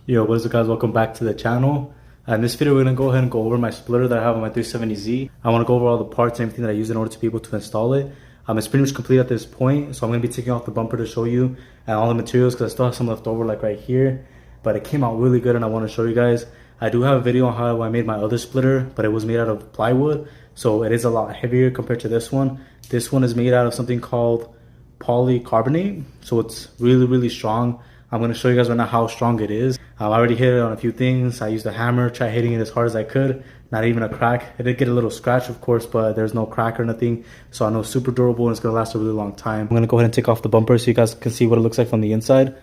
Yo, what is up guys, welcome back to the channel. In this video we're going to go ahead and go over my splitter that I have on my 370Z. I want to go over all the parts and everything that I use in order to be able to install it. It's pretty much complete at this point, so I'm going to be taking off the bumper to show you and all the materials because I still have some left over like right here. But it came out really good and I want to show you guys. I do have a video on how I made my other splitter, but it was made out of plywood, so it is a lot heavier compared to this one. This one is made out of something called polycarbonate, so it's really strong. I'm going to show you guys right now how strong it is. I already hit it on a few things. I used a hammer, tried hitting it as hard as I could. Not even a crack. It did get a little scratch, of course, but there's no crack or nothing. So I know it's super durable and it's going to last a really long time. I'm going to go ahead and take off the bumper so you guys can see what it looks like from the inside.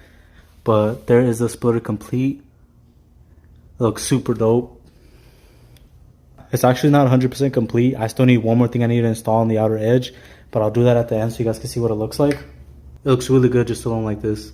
But there is the splitter complete. It looks super dope. It's actually not 100% complete. I still need one more thing I need to install on the outer edge, but I'll do that at the end so you guys can see what it looks like. It looks really good just alone like this.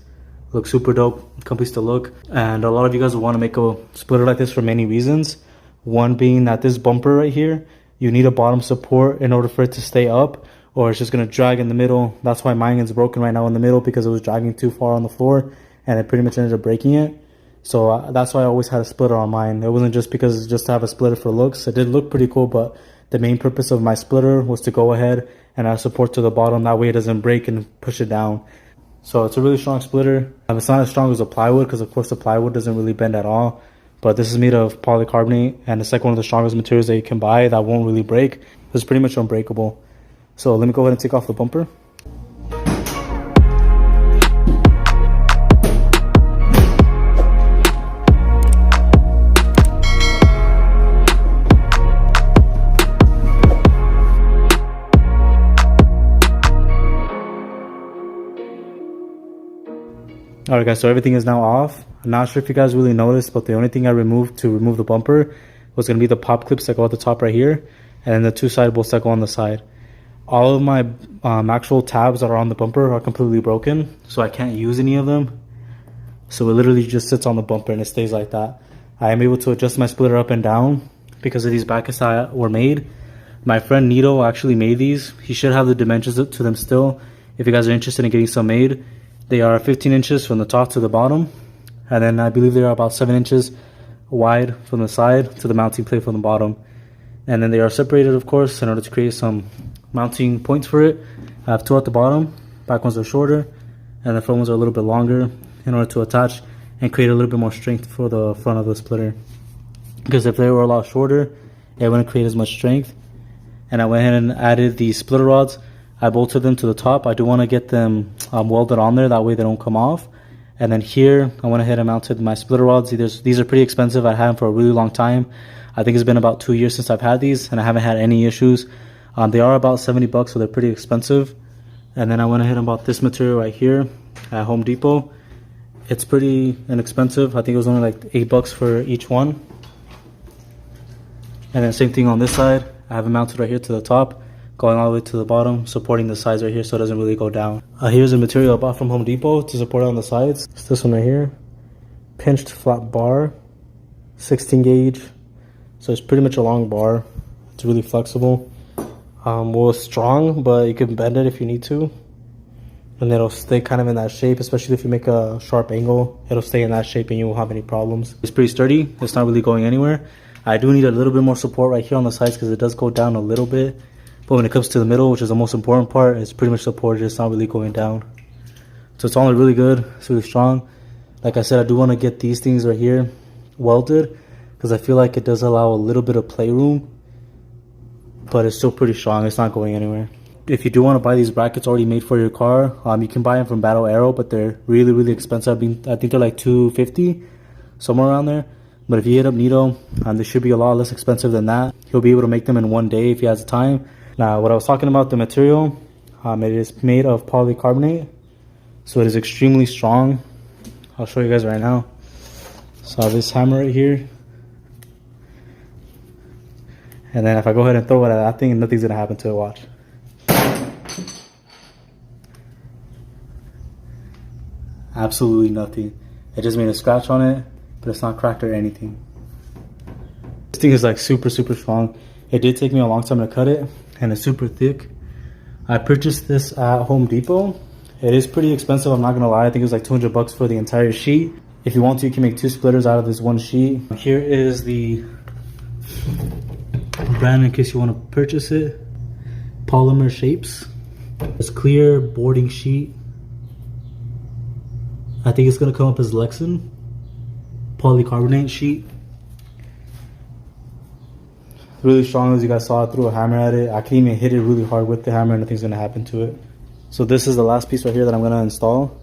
Looks super dope, completes the look. And a lot of you guys will want to make a splitter like this for many reasons. One being that this bumper right here, you need a bottom support in order for it to stay up, or it's just going to drag in the middle. That's why mine is broken right now in the middle, because it was dragging too far on the floor and it pretty much ended up breaking it. So that's why I always had a splitter on mine. It wasn't just because just to have a splitter for looks. It did look pretty cool, but the main purpose of my splitter was to go ahead and add support to the bottom. That way it doesn't break and push it down. So it's a really strong splitter. It's not as strong as a plywood because of course the plywood doesn't really bend at all. But this is made of polycarbonate and it's like one of the strongest materials that you can buy that won't really break. It's pretty much unbreakable. So let me go ahead and take off the bumper. Alright guys, so everything is now off. I'm not sure if you guys really noticed, but the only thing I removed to remove the bumper was going to be the pop clips that go at the top right here, and then the two side bolts that go on the side. All of my actual tabs that are on the bumper are completely broken, so I can't use any of them. So it literally just sits on the bumper and it stays like that. I am able to adjust my splitter up and down because of these brackets that were made. My friend Nito actually made these. He should have the dimensions to them still if you guys are interested in getting some made. They are 15 inches from the top to the bottom, and then I believe they are about 7 inches wide from the side to the mounting plate from the bottom. And then they are separated, of course, in order to create some mounting points for it. I have two at the bottom, back ones are shorter, and the front ones are a little bit longer in order to attach and create a little bit more strength for the front of the splitter. Because if they were a lot shorter, it wouldn't create as much strength. And I went ahead and added the splitter rods. I bolted them to the top. I do want to get them welded on there, that way they don't come off. And then here, I went ahead and mounted my splitter rods. These are pretty expensive. I had them for a really long time. I think it's been about 2 years since I've had these, and I haven't had any issues. They are about 70 bucks, so they're pretty expensive. And then I went ahead and bought this material right here at Home Depot. It's pretty inexpensive. I think it was only like 8 bucks for each one. And then same thing on this side. I have it mounted right here to the top, going all the way to the bottom, supporting the sides right here so it doesn't really go down. Here's the material I bought from Home Depot to support it on the sides. It's this one right here. Pinched flat bar, 16 gauge. So it's pretty much a long bar. It's really flexible. Well, it's strong, but you can bend it if you need to. And it'll stay kind of in that shape, especially if you make a sharp angle. It'll stay in that shape and you won't have any problems. It's pretty sturdy. It's not really going anywhere. I do need a little bit more support right here on the sides because it does go down a little bit. But when it comes to the middle, which is the most important part, it's pretty much supported. It's not really going down. So it's all really good. It's really strong. Like I said, I do want to get these things right here welded because I feel like it does allow a little bit of playroom. But it's still pretty strong. It's not going anywhere. If you do want to buy these brackets already made for your car, you can buy them from Battle Arrow, but they're really expensive. I think they're like $250, somewhere around there. But if you hit up Nito, they should be a lot less expensive than that. He'll be able to make them in one day if he has the time. Now, what I was talking about, the material, it is made of polycarbonate, so it is extremely strong. I'll show you guys right now. So I have this hammer right here. And then if I go ahead and throw it at that thing, nothing's gonna happen to it, watch. Absolutely nothing. It just made a scratch on it, but it's not cracked or anything. This thing is like super strong. It did take me a long time to cut it, and it's super thick. I purchased this at Home Depot. It is pretty expensive, I'm not gonna lie. I think it was like 200 bucks for the entire sheet. If you want to, you can make 2 splitters out of this one sheet. Here is the brand in case you want to purchase it. Polymer Shapes. It's clear boarding sheet. I think it's gonna come up as Lexan polycarbonate sheet. Really strong, as you guys saw. I threw a hammer at it. I can even hit it really hard with the hammer and nothing's gonna happen to it. So this is the last piece right here that I'm gonna install,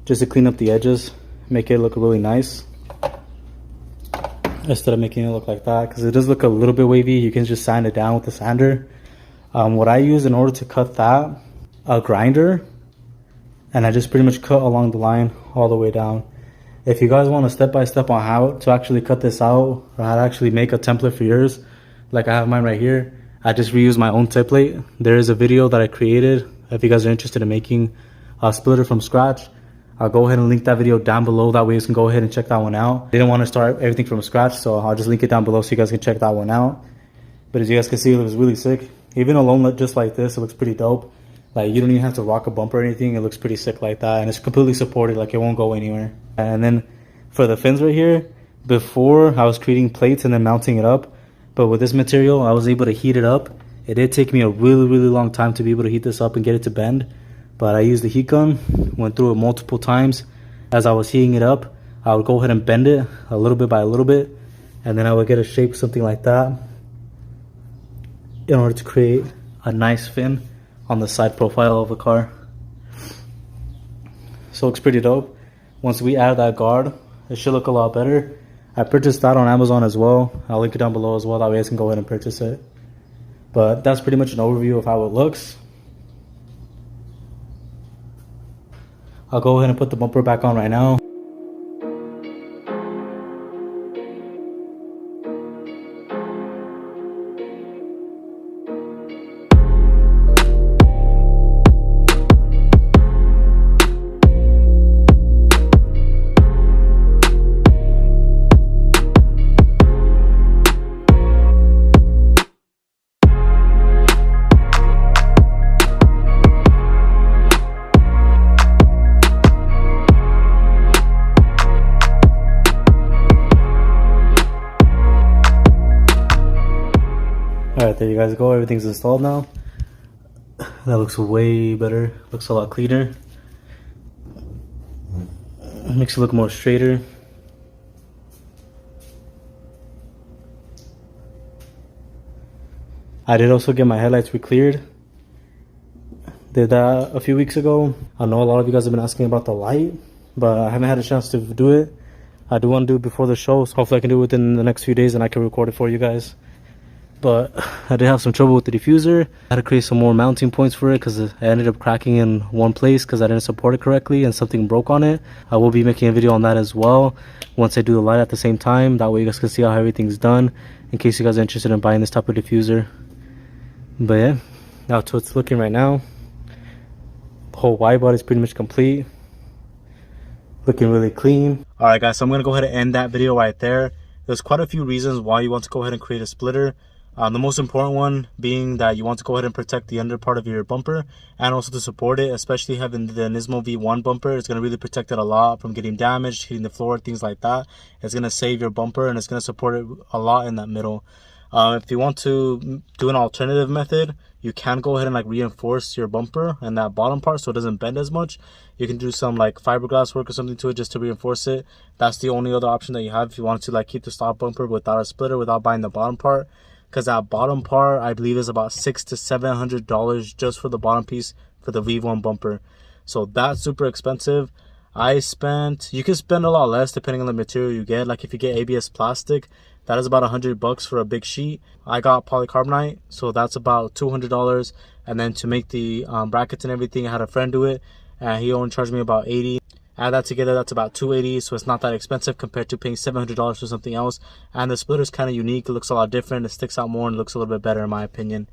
just to clean up the edges, make it look really nice, instead of making it look like that, because it does look a little bit wavy. You can just sand it down with the sander. What I use in order to cut that, a grinder, and I just pretty much cut along the line all the way down. If you guys want a step-by-step on how to actually cut this out, or how to actually make a template for yours, like I have mine right here, I just reused my own template. There is a video that I created. If you guys are interested in making a splitter from scratch, I'll go ahead and link that video down below. That way you can go ahead and check that one out. I didn't want to start everything from scratch, so I'll just link it down below so you guys can check that one out. But as you guys can see, it looks really sick. Even alone just like this, it looks pretty dope. Like, you don't even have to rock a bumper or anything. It looks pretty sick like that, and it's completely supported. Like, it won't go anywhere. And then for the fins right here, before I was creating plates and then mounting it up, but with this material I was able to heat it up. It did take me a really long time to be able to heat this up and get it to bend, but I used the heat gun, went through it multiple times. As I was heating it up, I would go ahead and bend it a little bit by a little bit, and then I would get a shape something like that in order to create a nice fin on the side profile of the car. So it looks pretty dope. Once we add that guard, it should look a lot better. I purchased that on Amazon as well. I'll link it down below as well. That way you guys can go ahead and purchase it. But that's pretty much an overview of how it looks. I'll go ahead and put the bumper back on right now. Alright, there you guys go. Everything's installed now. That looks way better. Looks a lot cleaner. Makes it look more straighter. I did also get my headlights re-cleared. Did that a few weeks ago. I know a lot of you guys have been asking about the light, but I haven't had a chance to do it. I do want to do it before the show, so hopefully I can do it within the next few days and I can record it for you guys. But I did have some trouble with the diffuser. I had to create some more mounting points for it because I ended up cracking in one place because I didn't support it correctly and something broke on it. I will be making a video on that as well once I do the light at the same time. That way you guys can see how everything's done in case you guys are interested in buying this type of diffuser. But yeah, that's how it's looking right now. The whole wide body is pretty much complete. Looking really clean. Alright guys, so I'm going to go ahead and end that video right there. There's quite a few reasons why you want to go ahead and create a splitter. The most important one being that you want to go ahead and protect the under part of your bumper and also to support it, especially having the Nismo V1 bumper. It's going to really protect it a lot from getting damaged, hitting the floor, things like that. It's going to save your bumper and it's going to support it a lot in that middle. If you want to do an alternative method, you can go ahead and like reinforce your bumper and that bottom part so it doesn't bend as much. You can do some like fiberglass work or something to it just to reinforce it. That's the only other option that you have if you want to like keep the stock bumper without a splitter, without buying the bottom part. Because that bottom part, I believe, is about $600 to $700 just for the bottom piece for the V1 bumper. So that's super expensive. You can spend a lot less depending on the material you get. Like if you get ABS plastic, that is about $100 for a big sheet. I got polycarbonate, so that's about $200. And then to make the brackets and everything, I had a friend do it, and he only charged me about $80. Add that together, that's about $280, so it's not that expensive compared to paying $700 for something else. And the splitter is kind of unique. It looks a lot different. It sticks out more and looks a little bit better in my opinion.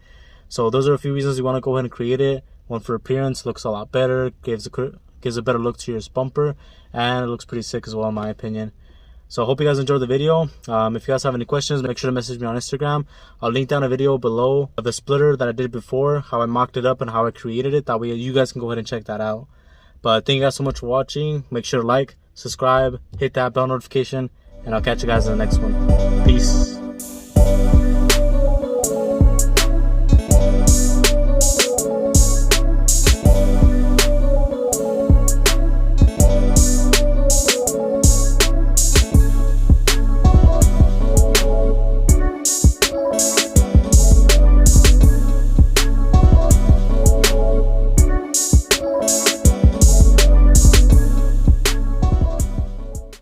So those are a few reasons you want to go ahead and create it. One, for appearance, looks a lot better, gives a better look to your bumper, and it looks pretty sick as well in my opinion. So I hope you guys enjoyed the video. If you guys have any questions, make sure to message me on Instagram. I'll link down a video below of the splitter that I did before, how I mocked it up and how I created it. That way you guys can go ahead and check that out. But thank you guys so much for watching. Make sure to like, subscribe, hit that bell notification, and I'll catch you guys in the next one. Peace.